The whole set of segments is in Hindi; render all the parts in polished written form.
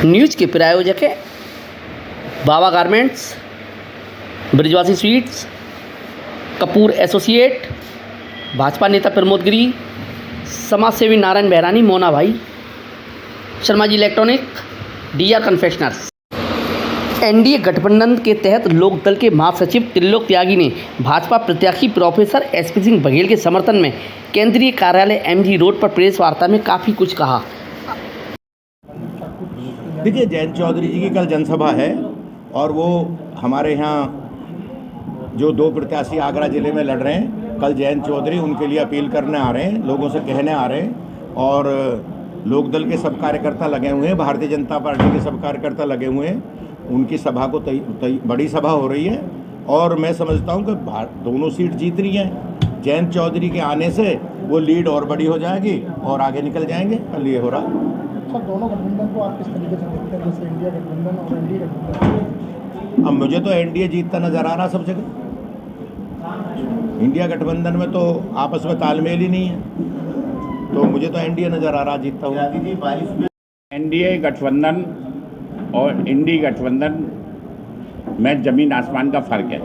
न्यूज के प्रायोजक है Baba garments, Brijwasi sweets, Kapoor associate, Bhajpa नेता प्रमोद गिरी, समाज सेवी नारायण बहरानी, मोना भाई, Sharma ji electronic, DR confectioners. NDA गठबंधन के तहत लोकदल के महासचिव त्रिलोक त्यागी ने भाजपा प्रत्याशी प्रोफेसर एसपी सिंह बघेल के समर्थन में केंद्रीय कार्यालय एमजी रोड पर प्रेस वार्ता में काफ़ी कुछ कहा। देखिए, जयंत चौधरी जी की कल जनसभा है और वो हमारे यहाँ जो दो प्रत्याशी आगरा ज़िले में लड़ रहे हैं, कल जयंत चौधरी उनके लिए अपील करने आ रहे हैं, लोगों से कहने आ रहे हैं और लोकदल के सब कार्यकर्ता लगे हुए हैं, भारतीय जनता पार्टी के सब कार्यकर्ता लगे हुए हैं। उनकी सभा को बड़ी सभा हो रही है और मैं समझता हूँ कि दोनों सीट जीत रही हैं। जयंत चौधरी के आने से वो लीड और बड़ी हो जाएगी और आगे निकल जाएंगे। कल ये हो रहा। सर, दोनों गठबंधन को आप किस तरीके से देखते हैं, जैसे इंडिया गठबंधन और एनडीए गठबंधन? अब मुझे तो एनडीए जीतता नजर आ रहा सब जगह। इंडिया गठबंधन में तो आपस में तालमेल ही नहीं है, तो मुझे तो एनडीए नजर आ रहा जीतता हूँ। एनडीए गठबंधन और इंडी गठबंधन में ज़मीन आसमान का फ़र्क है।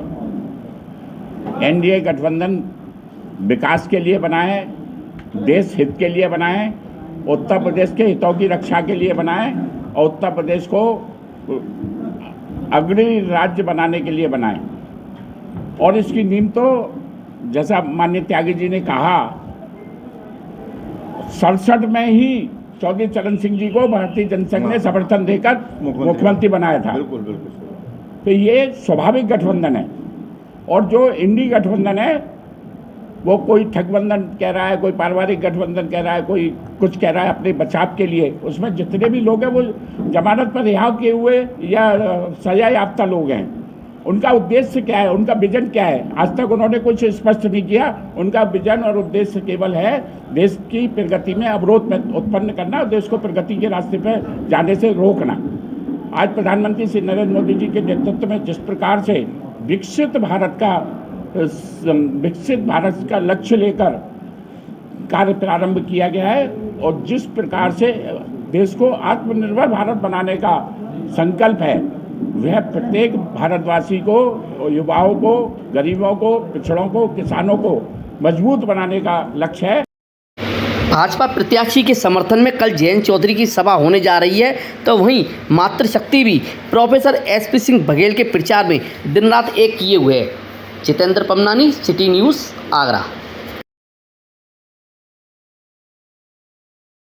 एनडीए गठबंधन विकास के लिए बना है, देश हित के लिए बना है, उत्तर प्रदेश के हितों की रक्षा के लिए बना है और उत्तर प्रदेश को अग्रणी राज्य बनाने के लिए बना है। और इसकी नींव तो जैसा माननीय त्यागी जी ने कहा, 67 में ही चौधरी चरण सिंह जी को भारतीय जनसंघ ने समर्थन देकर मुख्यमंत्री बनाया था। बिल्कुल बिल्कुल। तो ये स्वाभाविक गठबंधन है। और जो इंडी गठबंधन है वो कोई ठगबंधन कह रहा है, कोई पारिवारिक गठबंधन कह रहा है, कोई कुछ कह रहा है अपने बचाव के लिए। उसमें जितने भी लोग हैं वो जमानत पर रिहा किए हुए या सजा याफ्ता लोग हैं। उनका उद्देश्य क्या है, उनका विजन क्या है, आज तक उन्होंने कुछ स्पष्ट नहीं किया। उनका विजन और उद्देश्य केवल है देश की प्रगति में अवरोध उत्पन्न करना और देश को प्रगति के रास्ते पर जाने से रोकना। आज प्रधानमंत्री श्री नरेंद्र मोदी जी के नेतृत्व में जिस प्रकार से विकसित भारत का लक्ष्य लेकर कार्य प्रारंभ किया गया है और जिस प्रकार से देश को आत्मनिर्भर भारत बनाने का संकल्प है, वह प्रत्येक भारतवासी को, युवाओं को, गरीबों को, पिछड़ों को, किसानों को मजबूत बनाने का लक्ष्य है। भाजपा प्रत्याशी के समर्थन में कल जयंत चौधरी की सभा होने जा रही है, तो वहीं मातृशक्ति भी प्रोफेसर एसपी सिंह बघेल के प्रचार में दिन रात एक किए हुए है। Jitendra Pamnani, city news, Agra.